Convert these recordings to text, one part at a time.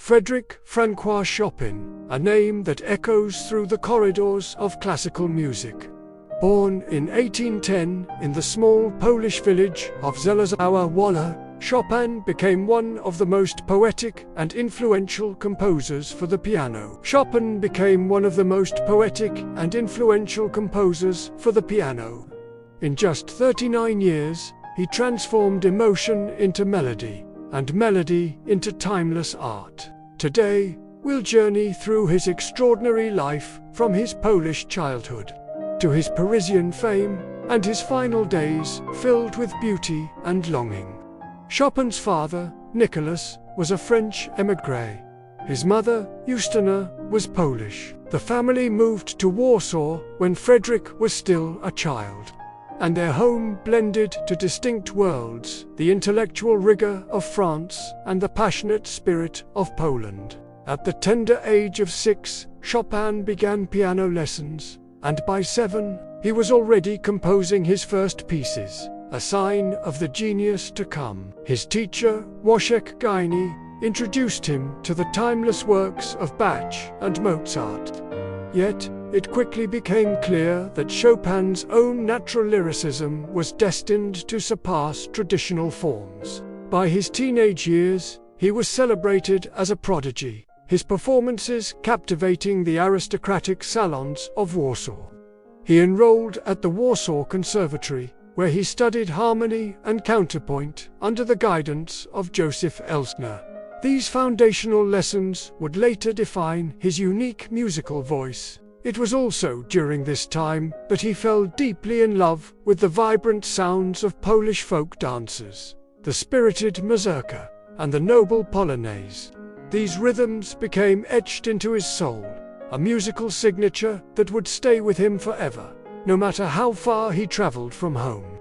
Frederic François Chopin, a name that echoes through the corridors of classical music. Born in 1810 in the small Polish village of Żelazowa Wola, Chopin became one of the most poetic and influential composers for the piano. Chopin became one of the most poetic and influential composers for the piano. In just 39 years, he transformed emotion into melody, and melody into timeless art. Today, we'll journey through his extraordinary life from his Polish childhood to his Parisian fame and his final days filled with beauty and longing. Chopin's father, Nicholas, was a French émigré. His mother, Justyna, was Polish. The family moved to Warsaw when Frederic was still a child, and their home blended two distinct worlds, the intellectual rigor of France and the passionate spirit of Poland. At the tender age of 6, Chopin began piano lessons, and by 7, he was already composing his first pieces, a sign of the genius to come. His teacher, Wojciech Gajny, introduced him to the timeless works of Bach and Mozart. Yet, it quickly became clear that Chopin's own natural lyricism was destined to surpass traditional forms. By his teenage years, he was celebrated as a prodigy, his performances captivating the aristocratic salons of Warsaw. He enrolled at the Warsaw Conservatory, where he studied harmony and counterpoint under the guidance of Joseph Elsner. These foundational lessons would later define his unique musical voice. It was also during this time that he fell deeply in love with the vibrant sounds of Polish folk dances, the spirited mazurka, and the noble polonaise. These rhythms became etched into his soul, a musical signature that would stay with him forever, no matter how far he traveled from home.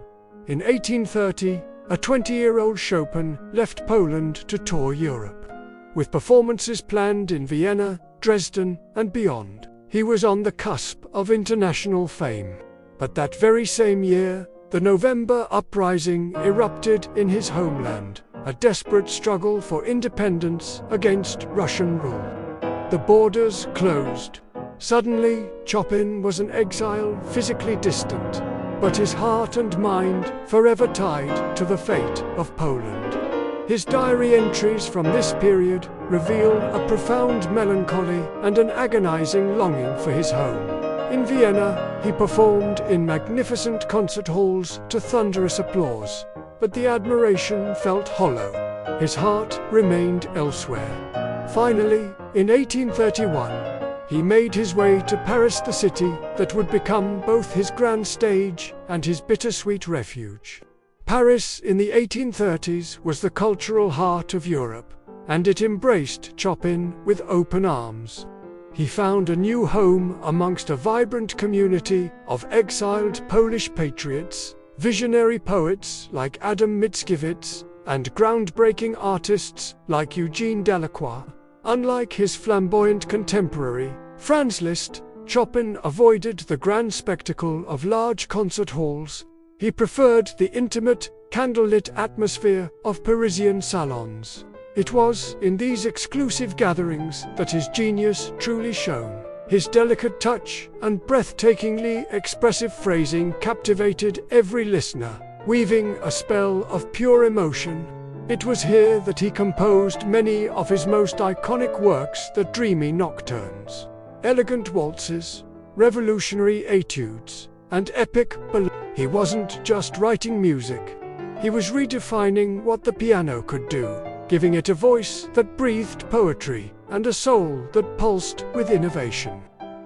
In 1830, a 20-year-old Chopin left Poland to tour Europe. With performances planned in Vienna, Dresden, and beyond, he was on the cusp of international fame. But that very same year, the November uprising erupted in his homeland, a desperate struggle for independence against Russian rule. The borders closed. Suddenly, Chopin was an exile, physically distant, but his heart and mind forever tied to the fate of Poland. His diary entries from this period reveal a profound melancholy and an agonizing longing for his home. In Vienna, he performed in magnificent concert halls to thunderous applause, but the admiration felt hollow. His heart remained elsewhere. Finally, in 1831, he made his way to Paris, the city that would become both his grand stage and his bittersweet refuge. Paris in the 1830s was the cultural heart of Europe, and it embraced Chopin with open arms. He found a new home amongst a vibrant community of exiled Polish patriots, visionary poets like Adam Mickiewicz, and groundbreaking artists like Eugene Delacroix. Unlike his flamboyant contemporary, Franz Liszt, Chopin avoided the grand spectacle of large concert halls. He preferred the intimate, candlelit atmosphere of Parisian salons. It was in these exclusive gatherings that his genius truly shone. His delicate touch and breathtakingly expressive phrasing captivated every listener, weaving a spell of pure emotion. It was here that he composed many of his most iconic works: the dreamy nocturnes, elegant waltzes, revolutionary etudes, and epic ballades. He wasn't just writing music. He was redefining what the piano could do, giving it a voice that breathed poetry and a soul that pulsed with innovation.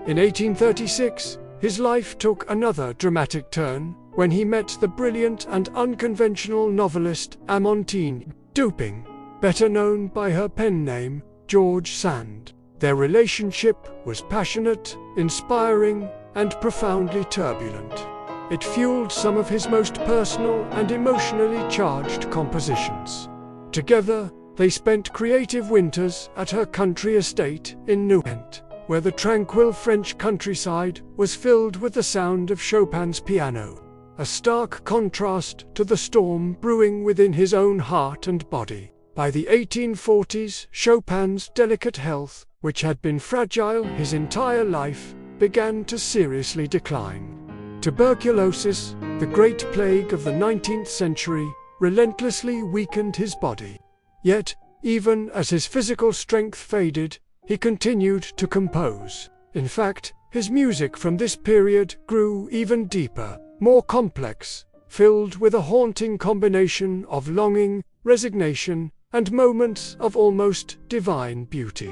In 1836, his life took another dramatic turn when he met the brilliant and unconventional novelist Amandine Dupin, better known by her pen name, George Sand. Their relationship was passionate, inspiring, and profoundly turbulent. It fueled some of his most personal and emotionally charged compositions. Together, they spent creative winters at her country estate in Nohant, where the tranquil French countryside was filled with the sound of Chopin's piano, a stark contrast to the storm brewing within his own heart and body. By the 1840s, Chopin's delicate health, which had been fragile his entire life, began to seriously decline. Tuberculosis, the great plague of the 19th century, relentlessly weakened his body. Yet, even as his physical strength faded, he continued to compose. In fact, his music from this period grew even deeper, more complex, filled with a haunting combination of longing, resignation, and moments of almost divine beauty.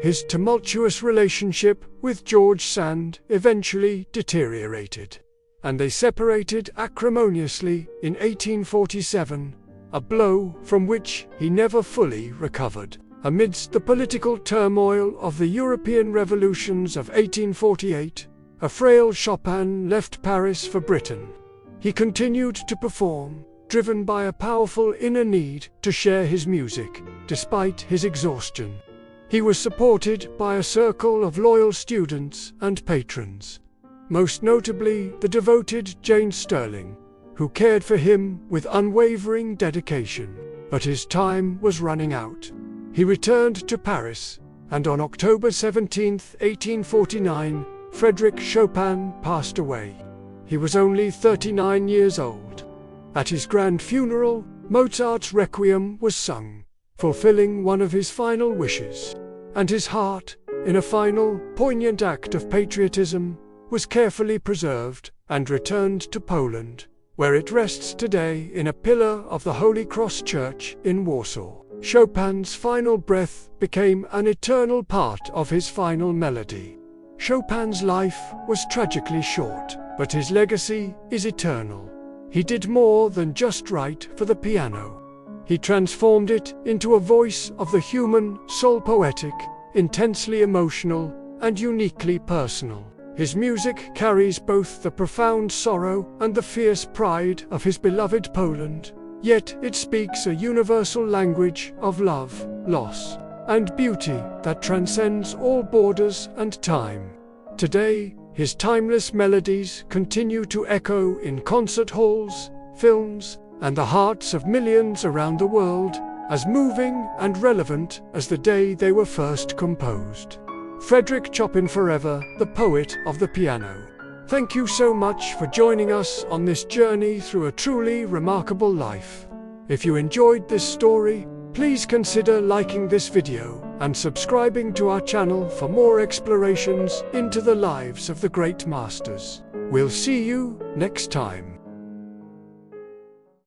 His tumultuous relationship with George Sand eventually deteriorated, and they separated acrimoniously in 1847, a blow from which he never fully recovered. Amidst the political turmoil of the European revolutions of 1848, a frail Chopin left Paris for Britain. He continued to perform, driven by a powerful inner need to share his music, despite his exhaustion. He was supported by a circle of loyal students and patrons, most notably the devoted Jane Stirling, who cared for him with unwavering dedication. But his time was running out. He returned to Paris, and on October 17, 1849, Frederic Chopin passed away. He was only 39 years old. At his grand funeral, Mozart's Requiem was sung, fulfilling one of his final wishes, and his heart, in a final, poignant act of patriotism, was carefully preserved and returned to Poland, where it rests today in a pillar of the Holy Cross Church in Warsaw. Chopin's final breath became an eternal part of his final melody. Chopin's life was tragically short, but his legacy is eternal. He did more than just write for the piano. He transformed it into a voice of the human soul, poetic, intensely emotional, and uniquely personal. His music carries both the profound sorrow and the fierce pride of his beloved Poland, yet it speaks a universal language of love, loss, and beauty that transcends all borders and time. Today, his timeless melodies continue to echo in concert halls, films, and the hearts of millions around the world, as moving and relevant as the day they were first composed. Frederic Chopin forever, the poet of the piano. Thank you so much for joining us on this journey through a truly remarkable life. If you enjoyed this story, please consider liking this video and subscribing to our channel for more explorations into the lives of the great masters. We'll see you next time.